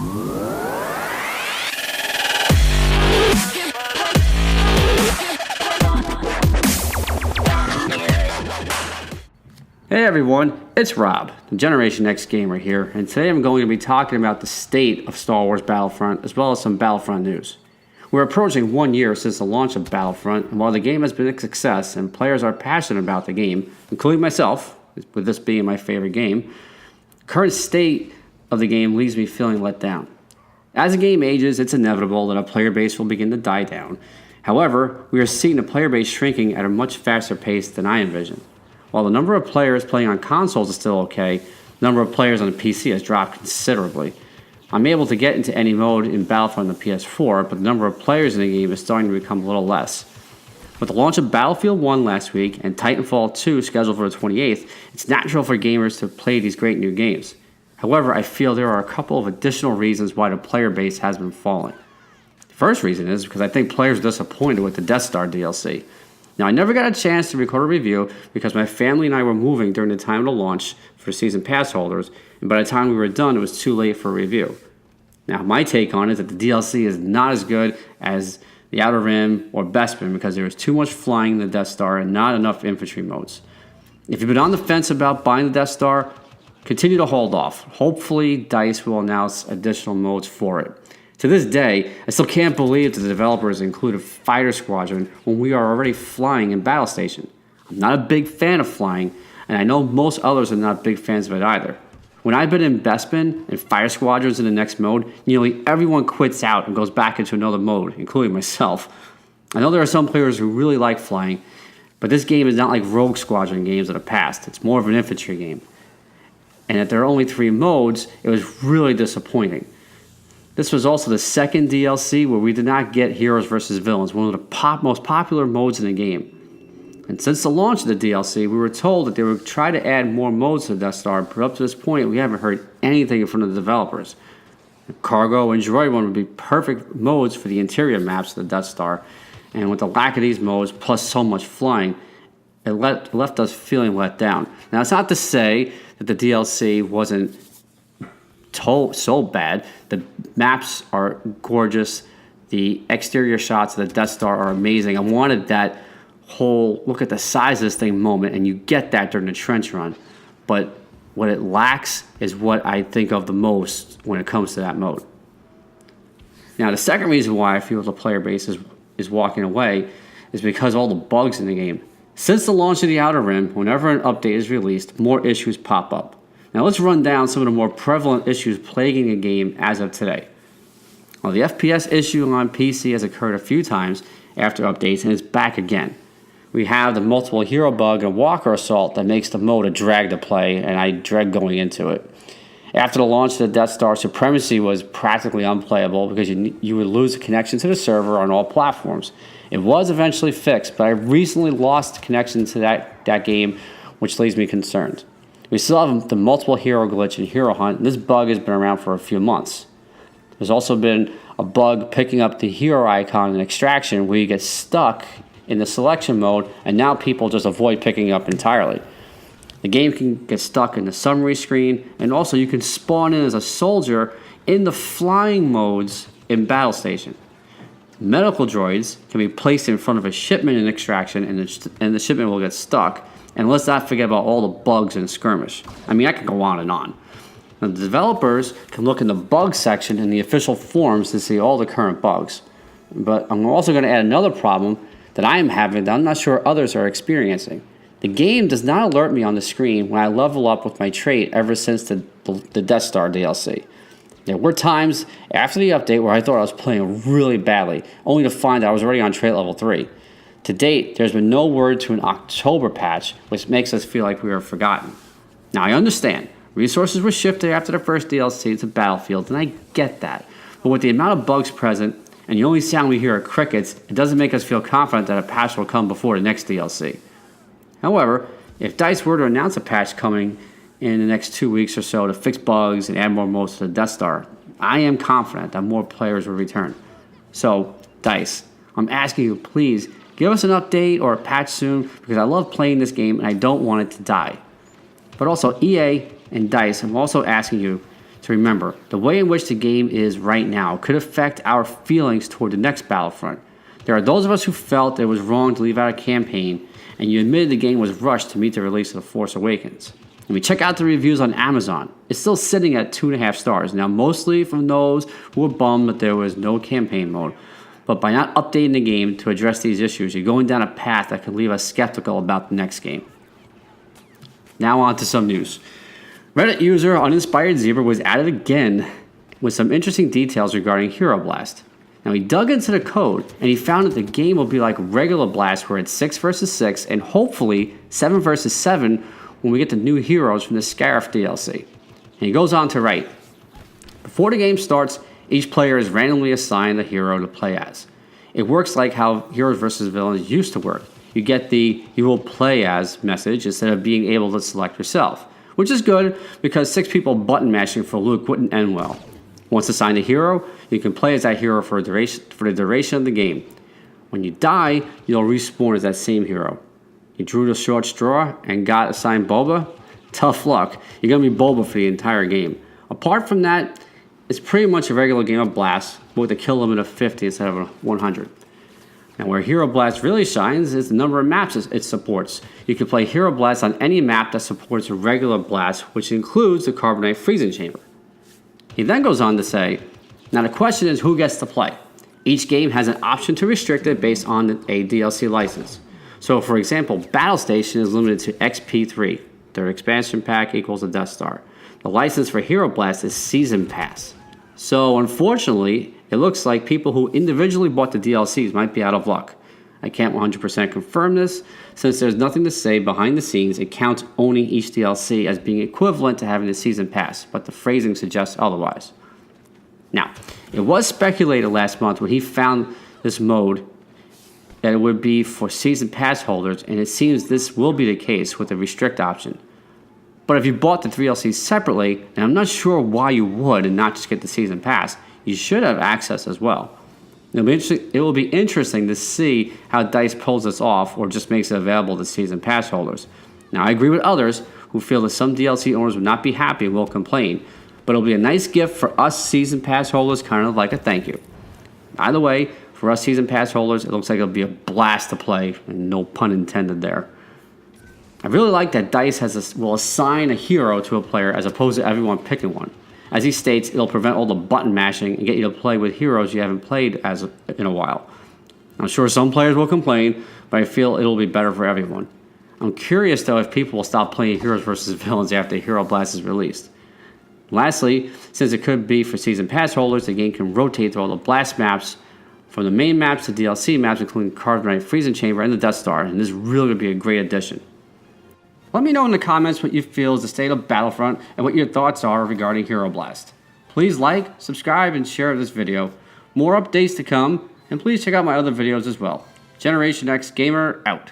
Hey everyone, it's Rob, the Generation X Gamer here, and today I'm going to be talking about the state of Star Wars Battlefront as well as some Battlefront news. We're approaching 1 year since the launch of Battlefront, and while the game has been a success and players are passionate about the game, including myself, with this being my favorite game, the current state of the game leaves me feeling let down. As the game ages, it's inevitable that a player base will begin to die down. However, we are seeing the player base shrinking at a much faster pace than I envisioned. While the number of players playing on consoles is still okay, the number of players on the PC has dropped considerably. I'm able to get into any mode in Battlefront on the PS4, but the number of players in the game is starting to become a little less. With the launch of Battlefield 1 last week and Titanfall 2 scheduled for the 28th, it's natural for gamers to play these great new games. However, I feel there are a couple of additional reasons why the player base has been falling. The first reason is because I think players are disappointed with the Death Star DLC. Now, I never got a chance to record a review because my family and I were moving during the time of the launch for season pass holders, and by the time we were done, it was too late for a review. Now, my take on it is that the DLC is not as good as the Outer Rim or Bespin because there was too much flying in the Death Star and not enough infantry modes. If you've been on the fence about buying the Death Star, continue to hold off. Hopefully, DICE will announce additional modes for it. To this day, I still can't believe that the developers included Fighter Squadron when we are already flying in Battle Station. I'm not a big fan of flying, and I know most others are not big fans of it either. When I've been in Bespin and Fighter Squadrons in the next mode, nearly everyone quits out and goes back into another mode, including myself. I know there are some players who really like flying, but this game is not like Rogue Squadron games of the past. It's more of an infantry game. And if there are only 3 modes, it was really disappointing. This was also the second DLC where we did not get Heroes vs. Villains, one of the most popular modes in the game. And since the launch of the DLC, we were told that they would try to add more modes to the Death Star, but up to this point, we haven't heard anything from the developers. Cargo and Droid One would be perfect modes for the interior maps of the Death Star, and with the lack of these modes, plus so much flying, it left us feeling let down. Now, it's not to say that the DLC wasn't so bad. The maps are gorgeous. The exterior shots of the Death Star are amazing. I wanted that whole look at the size of this thing moment, and you get that during the trench run. But what it lacks is what I think of the most when it comes to that mode. Now, the second reason why I feel the player base is walking away is because of all the bugs in the game. Since the launch of the Outer Rim, whenever an update is released, more issues pop up. Now let's run down some of the more prevalent issues plaguing the game as of today. Well, the FPS issue on PC has occurred a few times after updates and is back again. We have the multiple hero bug and walker assault that makes the mode a drag to play, and I dread going into it. After the launch of the Death Star, Supremacy was practically unplayable because you would lose the connection to the server on all platforms. It was eventually fixed, but I recently lost connection to that game, which leaves me concerned. We still have the multiple hero glitch in Hero Hunt, and this bug has been around for a few months. There's also been a bug picking up the hero icon in Extraction where you get stuck in the selection mode, and now people just avoid picking it up entirely. The game can get stuck in the summary screen, and also you can spawn in as a soldier in the flying modes in Battle Station. Medical droids can be placed in front of a shipment in Extraction, and the shipment will get stuck. And let's not forget about all the bugs in Skirmish. I mean, I could go on and on. Now, the developers can look in the bug section in the official forums to see all the current bugs. But I'm also going to add another problem that I am having that I'm not sure others are experiencing. The game does not alert me on the screen when I level up with my trait ever since the Death Star DLC. There were times after the update where I thought I was playing really badly, only to find that I was already on trait level 3. To date, there's been no word to an October patch, which makes us feel like we were forgotten. Now, I understand. Resources were shifted after the first DLC to Battlefield, and I get that. But with the amount of bugs present, and the only sound we hear are crickets, it doesn't make us feel confident that a patch will come before the next DLC. However, if DICE were to announce a patch coming in the next 2 weeks or so to fix bugs and add more modes to the Death Star, I am confident that more players will return. So, DICE, I'm asking you, please, give us an update or a patch soon because I love playing this game and I don't want it to die. But also, EA and DICE, I'm also asking you So remember, the way in which the game is right now could affect our feelings toward the next Battlefront. There are those of us who felt it was wrong to leave out a campaign, and you admitted the game was rushed to meet the release of The Force Awakens. And we check out the reviews on Amazon. It's still sitting at 2.5 stars. Now, mostly from those who were bummed that there was no campaign mode. But by not updating the game to address these issues, you're going down a path that could leave us skeptical about the next game. Now on to some news. Reddit user Uninspired Zebra was at it again with some interesting details regarding Hero Blast. Now, he dug into the code, and he found that the game will be like regular Blast, where it's 6 versus 6, and hopefully 7 versus 7 when we get the new heroes from the Scarif DLC. And he goes on to write, before the game starts, each player is randomly assigned a hero to play as. It works like how Heroes vs. Villains used to work. You get the "you will play as" message instead of being able to select yourself, which is good because 6 people button mashing for Luke wouldn't end well. Once assigned a hero, you can play as that hero for the duration of the game. When you die, you'll respawn as that same hero. You drew the short straw and got assigned Boba? Tough luck. You're going to be Boba for the entire game. Apart from that, it's pretty much a regular game of Blast, but with a kill limit of 50 instead of 100. Now, where Hero Blast really shines is the number of maps it supports. You can play Hero Blast on any map that supports a regular Blast, which includes the Carbonite Freezing Chamber. He then goes on to say, now the question is who gets to play. Each game has an option to restrict it based on a DLC license. So, for example, Battle Station is limited to XP3. Their expansion pack equals a Death Star. The license for Hero Blast is Season Pass. So, unfortunately, it looks like people who individually bought the DLCs might be out of luck. I can't 100% confirm this, since there's nothing to say behind the scenes. It counts owning each DLC as being equivalent to having the Season Pass, but the phrasing suggests otherwise. Now, it was speculated last month when he found this mode that it would be for Season Pass holders, and it seems this will be the case with the Restrict option. But if you bought the 3 DLCs separately, and I'm not sure why you would and not just get the Season Pass, you should have access as well. It will be interesting to see how DICE pulls this off or just makes it available to Season Pass holders. Now, I agree with others who feel that some DLC owners would not be happy and will complain, but it'll be a nice gift for us Season Pass holders, kind of like a thank you. Either way, for us Season Pass holders, it looks like it'll be a blast to play, and no pun intended there. I really like that DICE will assign a hero to a player as opposed to everyone picking one. As he states, it'll prevent all the button mashing and get you to play with heroes you haven't played as in a while. I'm sure some players will complain, but I feel it'll be better for everyone. I'm curious though if people will stop playing Heroes vs. Villains after Hero Blast is released. Lastly, since it could be for Season Pass holders, the game can rotate through all the Blast maps from the main maps to DLC maps, including Carbonite Freezing Chamber and the Death Star, and this is really going to be a great addition. Let me know in the comments what you feel is the state of Battlefront and what your thoughts are regarding Hero Blast. Please like, subscribe, and share this video. More updates to come, and please check out my other videos as well. Generation X Gamer out.